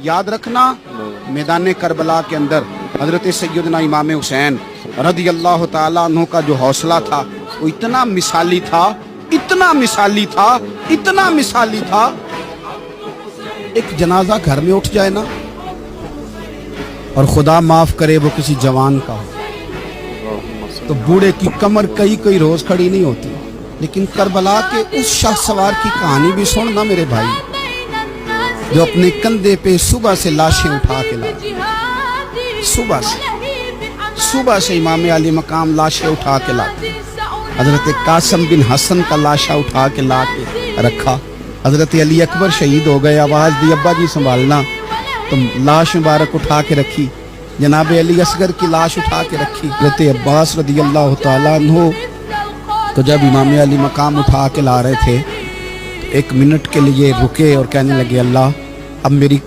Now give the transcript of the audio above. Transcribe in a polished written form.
याद रखना मैदान करबला के अंदर हजरत सैयदना इमाम हुसैन रज़ी अल्लाह ताला अन्हु का जो हौसला था वो इतना मिसाली था, इतना मिसाली था, इतना मिसाली था। एक जनाजा घर में उठ जाए ना और खुदा माफ करे वो किसी जवान का हो तो बूढ़े की कमर कई कई रोज खड़ी नहीं होती। लेकिन करबला के उस शाह सवार की कहानी भी सुन ना मेरे भाई, जो अपने कंधे पे सुबह से लाशें उठा के ला, सुबह से इमाम अली मकाम लाशें उठा के ला, हजरत कासिम बिन हसन का लाशा उठा के ला के रखा। हजरत अली अकबर शहीद हो गए, आवाज़ दी अब्बा जी संभालना, तो लाश मुबारक उठा के रखी। जनाब अली असगर की लाश उठा के रखी। हजरत अब्बास रज़ी अल्लाह ताला अन्हु तो जब इमाम अली मकाम उठा के ला रहे थे तो एक मिनट के लिए रुके और कहने लगे, अल्लाह अब मेरी